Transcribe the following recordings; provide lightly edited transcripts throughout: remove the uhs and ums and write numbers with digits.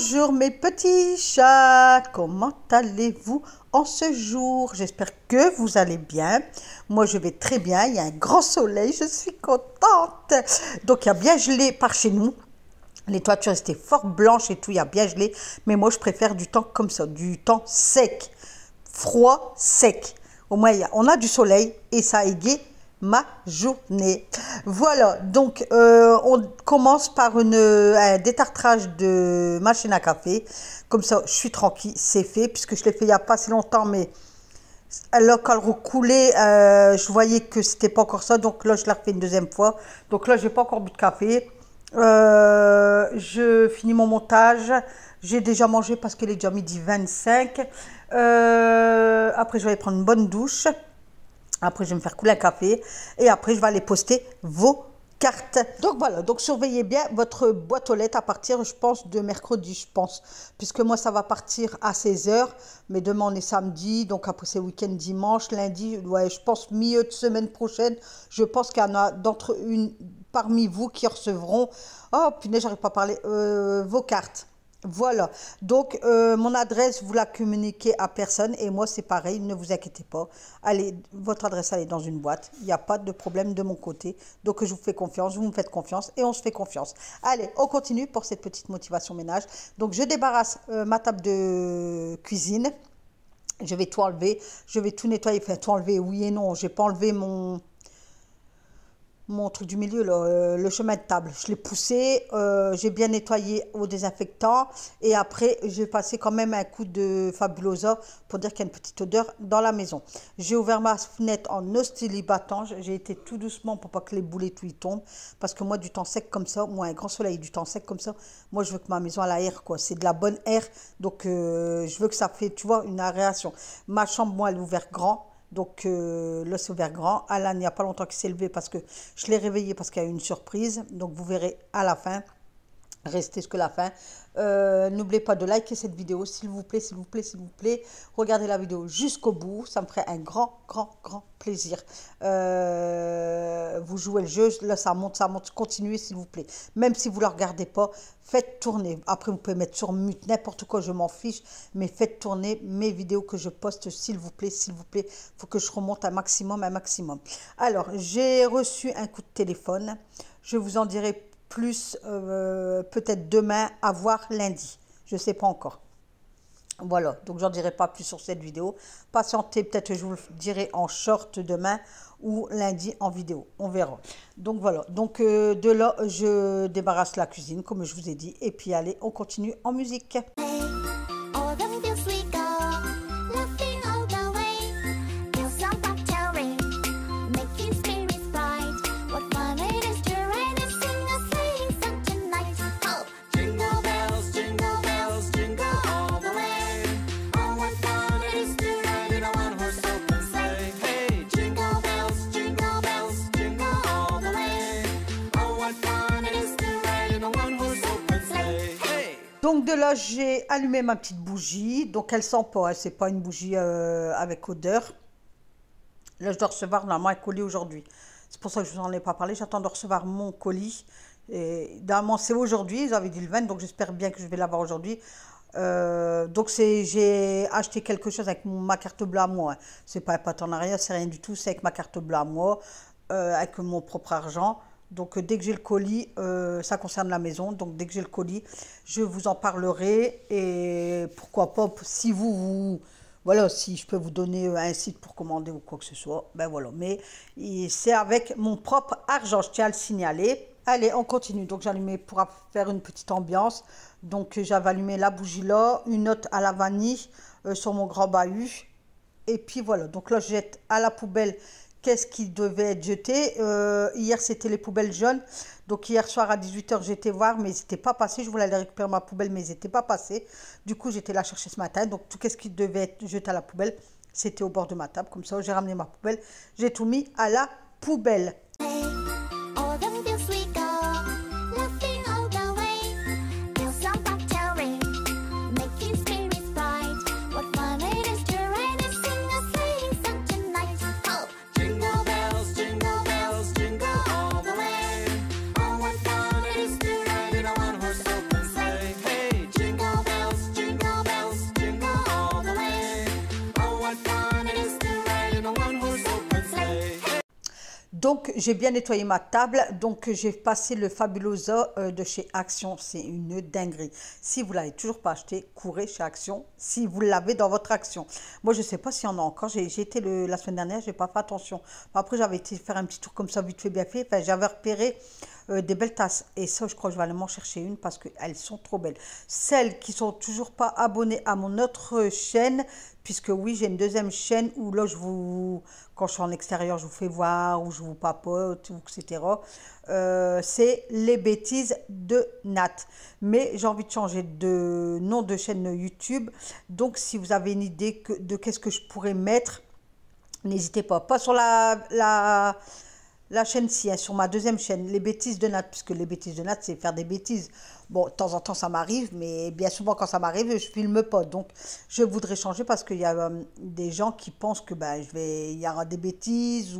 Bonjour mes petits chats, comment allez-vous en ce jour? J'espère que vous allez bien. Moi je vais très bien, il y a un grand soleil, je suis contente. Donc il y a bien gelé par chez nous. Les toitures étaient fort blanches et tout, il y a bien gelé. Mais moi je préfère du temps comme ça, du temps sec, froid, sec. Au moins on a du soleil et ça égaye ma journée. Voilà, donc on commence par un détartrage de machine à café. Comme ça, je suis tranquille, c'est fait, puisque je l'ai fait il n'y a pas si longtemps, mais alors quand elle recoulait, je voyais que c'était pas encore ça, donc là je la refais une deuxième fois. Donc là, j'ai pas encore bu de café. Je finis mon montage. J'ai déjà mangé parce qu'il est déjà midi 25. Après, je vais aller prendre une bonne douche. Après, je vais me faire couler un café et après, je vais aller poster vos cartes. Donc voilà, donc surveillez bien votre boîte aux lettres à partir, je pense, de mercredi, je pense. Puisque moi, ça va partir à 16 h, mais demain, on est samedi, donc après, c'est week-end dimanche, lundi, ouais, je pense milieu de semaine prochaine, je pense qu'il y en a parmi vous qui recevront, oh punaise, j'arrive pas à parler, vos cartes. Voilà, donc mon adresse, vous la communiquez à personne et moi c'est pareil, ne vous inquiétez pas. Allez, votre adresse elle est dans une boîte, il n'y a pas de problème de mon côté. Donc je vous fais confiance, vous me faites confiance et on se fait confiance. Allez, on continue pour cette petite motivation ménage. Donc je débarrasse ma table de cuisine, je vais tout enlever, je vais tout nettoyer, enfin tout enlever, oui et non, je n'ai pas enlevé mon truc du milieu, là, le chemin de table. Je l'ai poussé, j'ai bien nettoyé au désinfectant et après j'ai passé quand même un coup de Fabulosa pour dire qu'il y a une petite odeur dans la maison. J'ai ouvert ma fenêtre en ostilibatant, j'ai été tout doucement pour pas que les boulets tout y tombent parce que moi du temps sec comme ça, moi un grand soleil du temps sec comme ça, moi je veux que ma maison a l'air quoi, c'est de la bonne air, donc je veux que ça fait, tu vois, une aération. Ma chambre, moi elle est ouverte grand. Donc là, c'est ouvert grand. Alan, il n'y a pas longtemps qu'il s'est levé parce que je l'ai réveillé parce qu'il y a eu une surprise. Donc vous verrez à la fin. Restez jusqu'à la fin. N'oubliez pas de liker cette vidéo, s'il vous plaît, s'il vous plaît, s'il vous plaît. Regardez la vidéo jusqu'au bout. Ça me ferait un grand, grand, grand plaisir. Vous jouez le jeu. Là, ça monte, continuez, s'il vous plaît. Même si vous ne la regardez pas, faites tourner. Après, vous pouvez mettre sur mute, n'importe quoi, je m'en fiche. Mais faites tourner mes vidéos que je poste, s'il vous plaît, s'il vous plaît. Il faut que je remonte un maximum, un maximum. Alors, j'ai reçu un coup de téléphone. Je vous en dirai plus peut-être demain, à voir lundi. Je ne sais pas encore. Voilà, donc j'en dirai pas plus sur cette vidéo. Patientez, peut-être je vous le dirai en short demain ou lundi en vidéo. On verra. Donc voilà, donc de là, je débarrasse la cuisine, comme je vous ai dit. Et puis allez, on continue en musique. Donc de là, j'ai allumé ma petite bougie. Donc elle sent pas, hein, c'est pas une bougie avec odeur. Là, je dois recevoir normalement un colis aujourd'hui. C'est pour ça que je vous en ai pas parlé. J'attends de recevoir mon colis. Et normalement, c'est aujourd'hui. Ils avaient dit le 20, donc j'espère bien que je vais l'avoir aujourd'hui. Donc j'ai acheté quelque chose avec ma carte bleue à moi. Hein. C'est pas un partenariat, c'est rien du tout. C'est avec ma carte bleue à moi, avec mon propre argent. Donc dès que j'ai le colis, ça concerne la maison, donc dès que j'ai le colis, je vous en parlerai et pourquoi pas, si voilà, si je peux vous donner un site pour commander ou quoi que ce soit, ben voilà, mais c'est avec mon propre argent, je tiens à le signaler. Allez, on continue, donc j'allumais pour faire une petite ambiance, donc j'avais allumé la bougie là, une autre à la vanille sur mon grand bahut, et puis voilà, donc là je jette à la poubelle. Qu'est-ce qui devait être jeté? Hier, c'était les poubelles jaunes. Donc, hier soir à 18 h, j'étais voir, mais ils n'étaient pas passés. Je voulais aller récupérer ma poubelle, mais ils n'étaient pas passés. Du coup, j'étais là chercher ce matin. Donc, tout ce qui devait être jeté à la poubelle, c'était au bord de ma table. Comme ça, j'ai ramené ma poubelle. J'ai tout mis à la poubelle. Donc, j'ai bien nettoyé ma table. Donc, j'ai passé le Fabuloso de chez Action. C'est une dinguerie. Si vous ne l'avez toujours pas acheté, courez chez Action. Si vous l'avez dans votre Action. Moi, je ne sais pas s'il y en a encore. J'ai été la semaine dernière, je n'ai pas fait attention. Après, j'avais été faire un petit tour comme ça, vite fait, bien fait. Enfin, j'avais repéré des belles tasses. Et ça, je crois que je vais aller m'en chercher une parce qu'elles sont trop belles. Celles qui sont toujours pas abonnées à mon autre chaîne, puisque oui, j'ai une deuxième chaîne où là, quand je suis en extérieur, je vous fais voir, ou je vous papote, etc. C'est les bêtises de Nat. Mais j'ai envie de changer de nom de chaîne YouTube. Donc, si vous avez une idée de qu'est-ce que je pourrais mettre, n'hésitez pas. Pas sur la chaîne-ci, hein, sur ma deuxième chaîne, les bêtises de Nat, puisque les bêtises de Nat, c'est faire des bêtises. Bon, de temps en temps, ça m'arrive, mais bien souvent, quand ça m'arrive, je filme pas. Donc, je voudrais changer parce qu'il y a des gens qui pensent que il y aura des bêtises,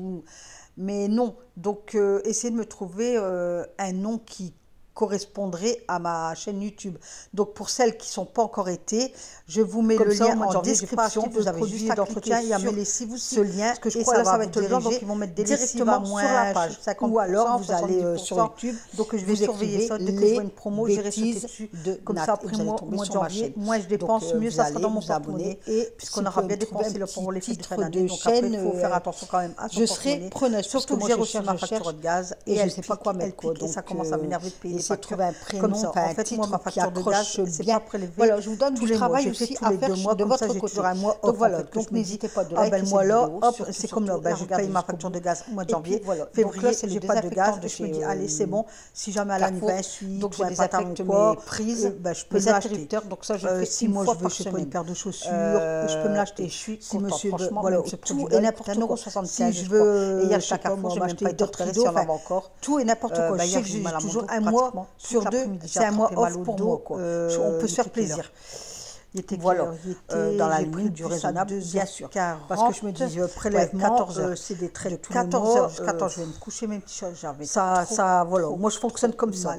mais non. Donc, essayez de me trouver un nom qui correspondrait à ma chaîne YouTube. Donc, pour celles qui ne sont pas encore été, je vous mets le lien en description. Vous avez juste à cliquer sur ce lien, parce que je crois que ça va être le genre, donc ils vont mettre directement sur la page. Ou alors, vous allez sur YouTube. Donc, je vais surveiller ça. Dès que je vois une promo, j'irai sauter dessus. Comme ça, après moi, au mois de janvier, moins je dépense, mieux ça sera dans mon porte-monnaie. Puisqu'on aura bien dépensé pour les filtres de l'année. Donc, après, il faut faire attention quand même à son porte-monnaie. Je serai preneuse, surtout que j'ai reçu ma facture de gaz et je ne sais pas quoi mettre. Donc, ça commence à m'énerver de payer. C'est trouver un prénom, enfin, en fait, moi, ma facture de gaz, c'est bien prélevé. Voilà, je vous donne du travail aussi à faire de votre côté. Donc voilà, donc n'hésitez pas de liker cette vidéo. C'est comme là, je paye ma facture de gaz au mois de janvier. Février, j'ai pas de gaz. Je me dis, allez, c'est bon. Si jamais à l'anniversaire suit, donc j'ai des affects mes prises, je peux l'acheter. Donc ça, je fais si moi je veux, je sais pas, une paire de chaussures, je peux me l'acheter. Je suis si monsieur veut, voilà, tout et n'importe quoi. Si je veux, il y a chaque Carrefour, j'ai même pas d'autres rideaux, encore. Tout et n'importe quoi. Je sais que j'ai toujours un mois sur deux, c'est un mois off pour moi. On peut se faire plaisir. Il était voilà, dans la limite du raisonnable, bien sûr. Parce que je me dis, prélèvement, 14 heures, c'est des traits de 14 heures jusqu'à temps, je vais me coucher mes petits choses. Ça, voilà. Moi, je fonctionne comme ça.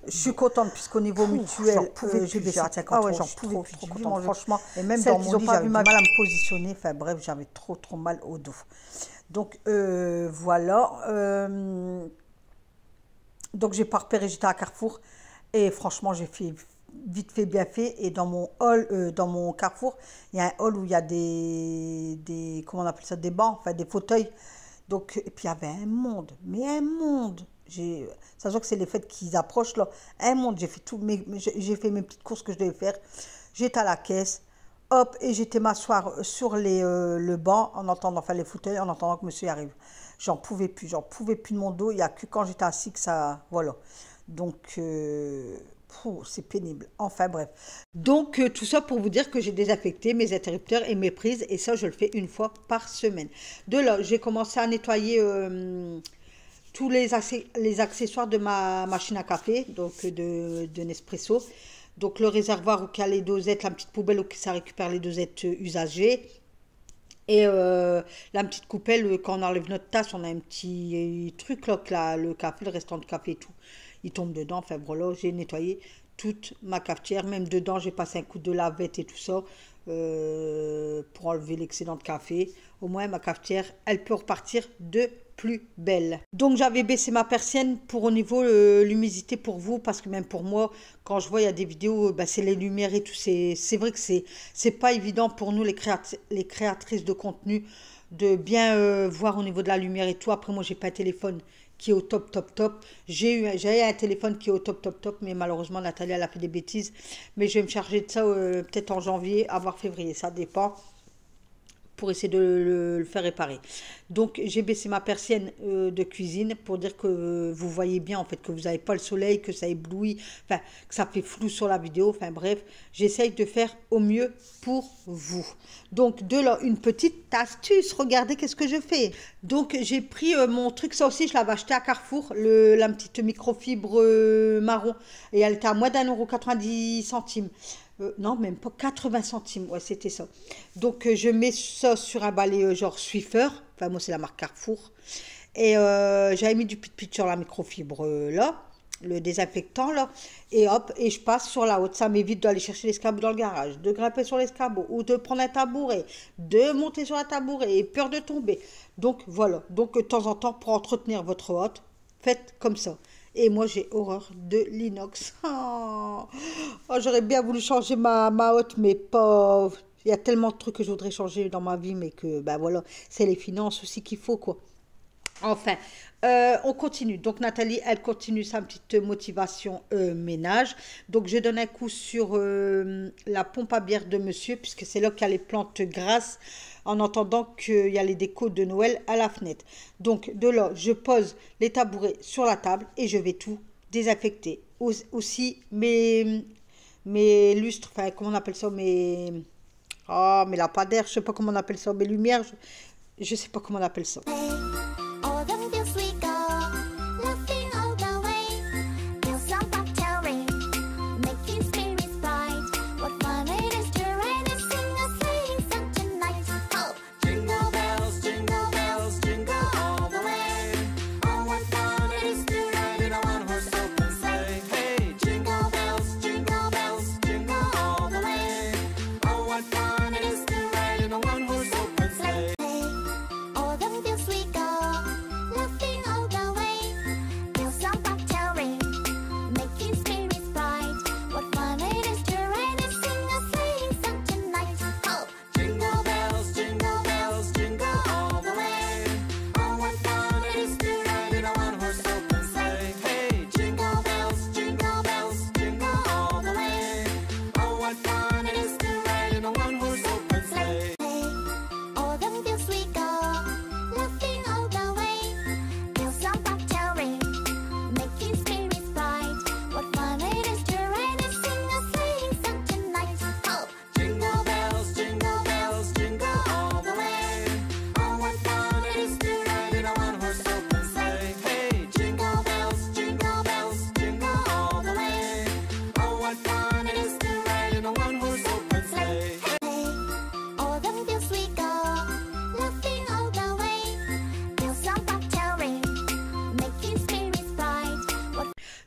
Je suis contente, puisqu'au niveau mutuel, j'ai baissé. Ah ouais, j'en pouvais plus. Trop contente, franchement. Et même dans mon lit, j'avais du mal à me positionner. Enfin, bref, j'avais trop mal au dos. Donc, voilà. Donc, j'ai pas repéré, j'étais à Carrefour. Et franchement, j'ai fait vite fait, bien fait. Et dans mon hall, dans mon Carrefour, il y a un hall où il y a des comment on appelle ça, des bancs, enfin des fauteuils. Donc, et puis il y avait un monde, mais un monde. Ça se voit que c'est les fêtes qui approchent là. Un monde, j'ai fait j'ai fait mes petites courses que je devais faire. J'étais à la caisse, hop, et j'étais m'asseoir sur le banc en attendant, enfin les fauteuils, en attendant que monsieur arrive. J'en pouvais plus de mon dos. Il n'y a que quand j'étais assis que ça, voilà. Donc, c'est pénible. Enfin, bref. Donc, tout ça pour vous dire que j'ai désaffecté mes interrupteurs et mes prises. Et ça, je le fais une fois par semaine. De là, j'ai commencé à nettoyer tous les accessoires de ma machine à café, donc de Nespresso. Donc, le réservoir où il y a les dosettes, la petite poubelle où ça récupère les dosettes usagées. Et la petite coupelle, quand on enlève notre tasse, on a un petit truc là, le café, le restant de café et tout. Il tombe dedans, enfin voilà, j'ai nettoyé toute ma cafetière, même dedans j'ai passé un coup de lavette et tout ça pour enlever l'excédent de café. Au moins ma cafetière, elle peut repartir de plus belle. Donc j'avais baissé ma persienne pour au niveau l'humidité pour vous, parce que même pour moi, quand je vois il y a des vidéos, c'est les lumières et tout, c'est vrai que c'est pas évident pour nous les créatrices de contenu de bien voir au niveau de la lumière et tout. Après moi j'ai pas un téléphone qui est au top. J'ai un téléphone qui est au top, mais malheureusement Nathalie elle a fait des bêtises. Mais je vais me charger de ça peut-être en janvier, voire février, ça dépend, pour essayer de le faire réparer. Donc j'ai baissé ma persienne de cuisine pour dire que vous voyez bien en fait, que vous n'avez pas le soleil, que ça éblouit, enfin que ça fait flou sur la vidéo, enfin bref, j'essaye de faire au mieux pour vous. Donc de là, une petite astuce, regardez qu'est-ce que je fais. Donc j'ai pris mon truc, ça aussi je l'avais acheté à Carrefour, la petite microfibre marron, et elle était à moins d'1,90 €. Non, même pas 80 centimes, ouais, c'était ça. Donc, je mets ça sur un balai genre Swiffer. Enfin, moi, c'est la marque Carrefour. Et j'avais mis du pit sur la microfibre là. le désinfectant là, et hop, et je passe sur la haute. Ça m'évite d'aller chercher l'escabeau dans le garage, de grimper sur l'escabeau, ou de prendre un tabouret, de monter sur un tabouret, et peur de tomber. Donc voilà, donc de temps en temps, pour entretenir votre hotte, faites comme ça. Et moi, j'ai horreur de l'inox. Oh, j'aurais bien voulu changer ma hotte, mais pas... Il y a tellement de trucs que je voudrais changer dans ma vie, mais que, ben voilà, c'est les finances aussi qu'il faut, quoi. Enfin, on continue. Donc, Nathalie, elle continue sa petite motivation ménage. Donc, je donne un coup sur la pompe à bière de monsieur, puisque c'est là qu'il y a les plantes grasses, en entendant qu'il y a les décos de Noël à la fenêtre. Donc, de là, je pose les tabourets sur la table et je vais tout désinfecter. Aussi, mes lustres, enfin, comment on appelle ça, oh, mes lampadaires, je sais pas comment on appelle ça, mes lumières, je sais pas comment on appelle ça.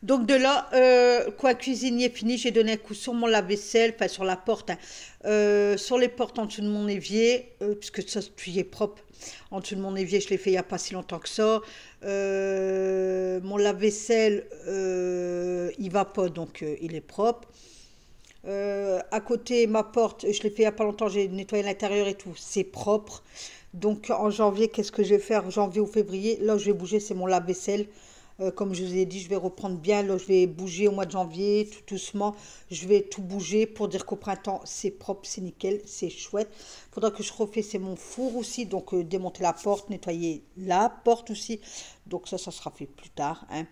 Donc de là, quoi, cuisinier fini, j'ai donné un coup sur mon lave-vaisselle, enfin sur la porte, hein, sur les portes en dessous de mon évier, puisque ça tuyé propre. En dessous de mon évier, je l'ai fait il n'y a pas si longtemps que ça. Mon lave-vaisselle, il va pas, donc il est propre. À côté, ma porte, je l'ai fait il n'y a pas longtemps, j'ai nettoyé l'intérieur et tout, c'est propre. Donc en janvier, qu'est-ce que je vais faire? Janvier ou février, là je vais bouger, c'est mon lave-vaisselle. Comme je vous ai dit, je vais reprendre bien. Là, je vais bouger au mois de janvier, tout doucement. Je vais tout bouger pour dire qu'au printemps, c'est propre, c'est nickel, c'est chouette. Il faudra que je refasse mon four aussi. Donc, démonter la porte, nettoyer la porte aussi. Donc, ça sera fait plus tard, hein.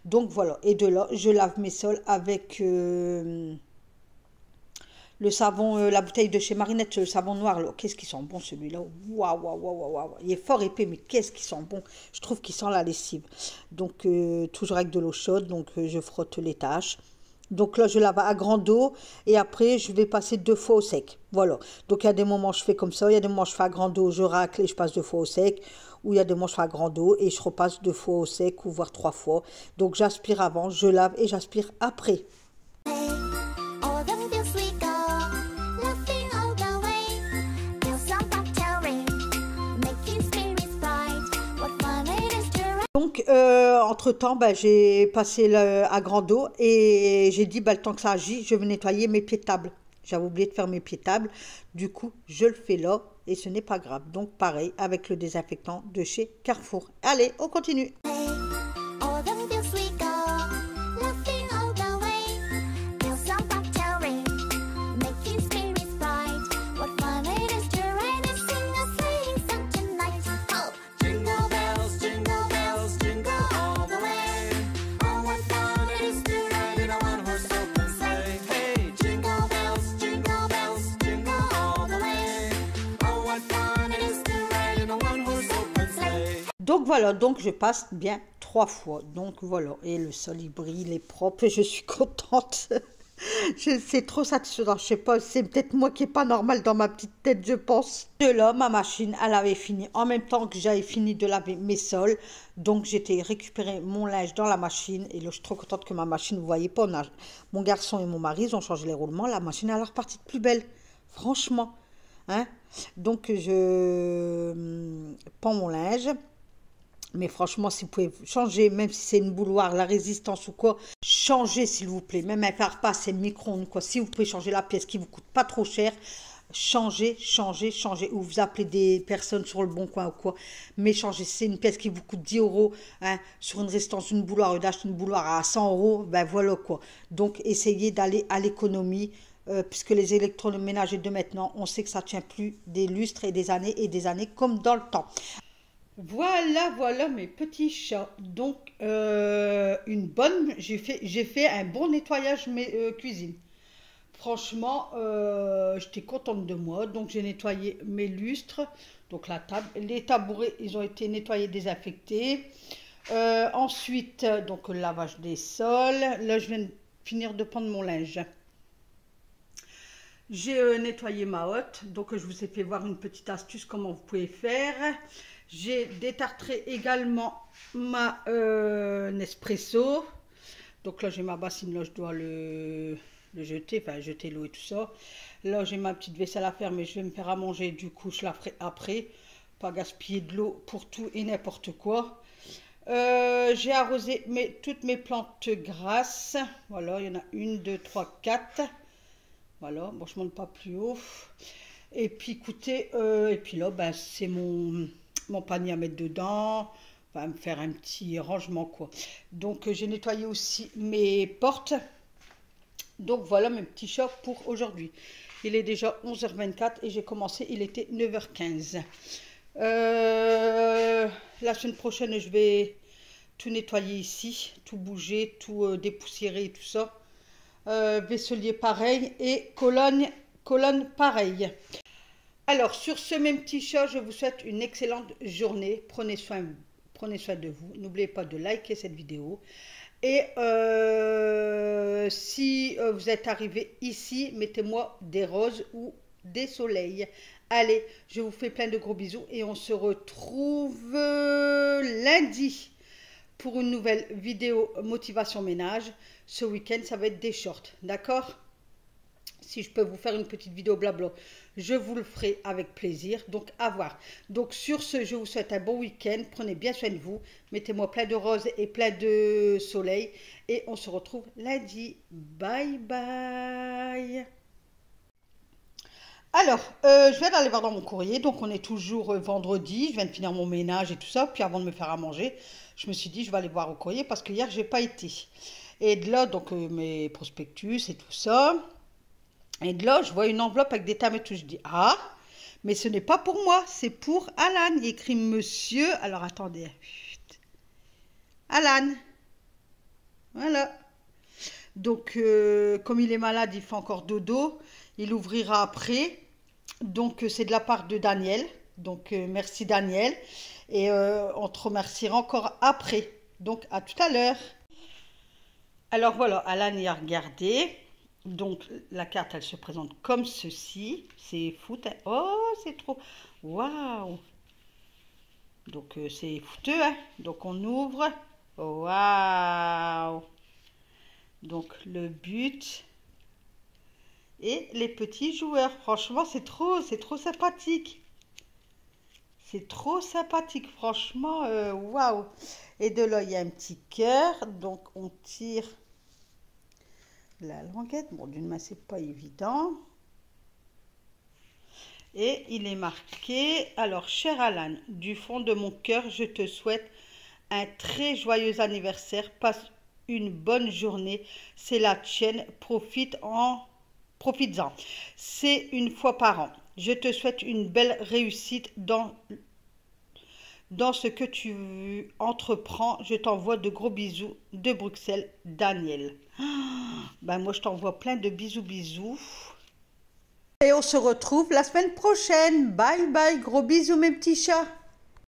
Donc, voilà. Et de là, je lave mes sols avec... le savon, la bouteille de chez Marinette, le savon noir, qu'est-ce qu'ils sont bons celui-là. Waouh, waouh, waouh, waouh. Il est fort épais, mais qu'est-ce qu'ils sont bons. Je trouve qu'il sent la lessive. Donc, toujours avec de l'eau chaude, donc je frotte les taches. Donc là, je lave à grande eau et après, je vais passer 2 fois au sec. Voilà. Donc, il y a des moments, je fais comme ça. Il y a des moments, je fais à grande eau, je racle et je passe 2 fois au sec. Ou il y a des moments, je fais à grande eau et je repasse 2 fois au sec ou voire 3 fois. Donc, j'aspire avant, je lave et j'aspire après. Donc, entre-temps, ben, j'ai passé à grande eau et j'ai dit, ben, le temps que ça agit, je vais nettoyer mes pieds de table. J'avais oublié de faire mes pieds de table. Du coup, je le fais là et ce n'est pas grave. Donc, pareil, avec le désinfectant de chez Carrefour. Allez, on continue. Donc voilà, donc je passe bien 3 fois. Donc voilà, et le sol il brille, il est propre et je suis contente. C'est trop satisfaisant, je sais pas, c'est peut-être moi qui est pas normal dans ma petite tête, je pense. De là, ma machine, elle avait fini en même temps que j'avais fini de laver mes sols. Donc, j'étais récupérer mon linge dans la machine. Et là, je suis trop contente que ma machine, vous voyez pas, mon garçon et mon mari, ils ont changé les roulements. La machine, elle est repartie de plus belle, franchement. Hein? Donc, je pends mon linge. Mais franchement, si vous pouvez changer, même si c'est une bouilloire, la résistance ou quoi, changez s'il vous plaît. Même un pas, c'est le micro-ondes quoi. Si vous pouvez changer la pièce qui vous coûte pas trop cher, changez, changez, changez. Ou vous appelez des personnes sur le bon coin ou quoi. Mais changez. Si c'est une pièce qui vous coûte 10 euros hein, sur une résistance d'une bouilloire, ou d'acheter une bouilloire à 100 euros, ben voilà quoi. Donc essayez d'aller à l'économie. Puisque les électroménagers de maintenant, on sait que ça tient plus des lustres et des années comme dans le temps. Voilà mes petits chats. Donc, j'ai fait un bon nettoyage cuisine. Franchement, j'étais contente de moi. Donc, j'ai nettoyé mes lustres, donc la table. Les tabourets, ils ont été nettoyés, désinfectés. Ensuite, donc, le lavage des sols. Là, je viens de finir de prendre mon linge. J'ai nettoyé ma hotte, donc je vous ai fait voir une petite astuce comment vous pouvez faire. J'ai détartré également ma Nespresso. Donc là j'ai ma bassine, là je dois le jeter, enfin jeter l'eau et tout ça. Là j'ai ma petite vaisselle à faire, mais je vais me faire à manger, du coup je la ferai après. Pas gaspiller de l'eau pour tout et n'importe quoi. J'ai arrosé toutes mes plantes grasses. Voilà, il y en a 1, 2, 3, 4. Voilà, bon, je ne monte pas plus haut. Et puis, écoutez, et puis là, ben, c'est mon panier à mettre dedans. On va me faire un petit rangement, quoi. Donc, j'ai nettoyé aussi mes portes. Donc, voilà mes petits chats pour aujourd'hui. Il est déjà 11h24 et j'ai commencé, il était 9h15. La semaine prochaine, je vais tout nettoyer ici, tout bouger, tout dépoussiérer et tout ça. Vaisselier pareil et colonne pareil. Alors sur ce même petit chat, je vous souhaite une excellente journée. Prenez soin de vous. N'oubliez pas de liker cette vidéo. Et si vous êtes arrivé ici, mettez-moi des roses ou des soleils. Allez, je vous fais plein de gros bisous et on se retrouve lundi pour une nouvelle vidéo motivation ménage. Ce week-end, ça va être des shorts, d'accord? Si je peux vous faire une petite vidéo blabla, je vous le ferai avec plaisir. Donc, à voir. Donc, sur ce, je vous souhaite un bon week-end. Prenez bien soin de vous. Mettez-moi plein de roses et plein de soleil. Et on se retrouve lundi. Bye bye. Alors, je viens d'aller voir dans mon courrier, donc on est toujours vendredi, je viens de finir mon ménage et tout ça, puis avant de me faire à manger, je me suis dit je vais aller voir au courrier parce que hier j'ai pas été. Et de là, donc mes prospectus et tout ça, et de là je vois une enveloppe avec des thèmes et tout, je dis ah, mais ce n'est pas pour moi, c'est pour Alan, il écrit monsieur, alors attendez, Alan, voilà. Donc comme il est malade, il fait encore dodo, il ouvrira après. Donc, c'est de la part de Daniel. Donc, merci Daniel. Et on te remerciera encore après. Donc, à tout à l'heure. Alors, voilà, Alan y a regardé. Donc, la carte, elle se présente comme ceci. C'est foot. Oh, c'est trop. Waouh. Donc, c'est fouteux. Hein? Donc, on ouvre. Waouh. Donc, le but. Et les petits joueurs, franchement, c'est trop sympathique. C'est trop sympathique, franchement, waouh. Et de là, il y a un petit cœur, donc on tire la languette. Bon, d'une main, c'est pas évident. Et il est marqué, alors, cher Alan, du fond de mon cœur, je te souhaite un très joyeux anniversaire. Passe une bonne journée. C'est la tienne. Profites-en. C'est une fois par an. Je te souhaite une belle réussite dans ce que tu entreprends. Je t'envoie de gros bisous de Bruxelles, Daniel. Ben moi, je t'envoie plein de bisous. Et on se retrouve la semaine prochaine. Bye bye, gros bisous mes petits chats.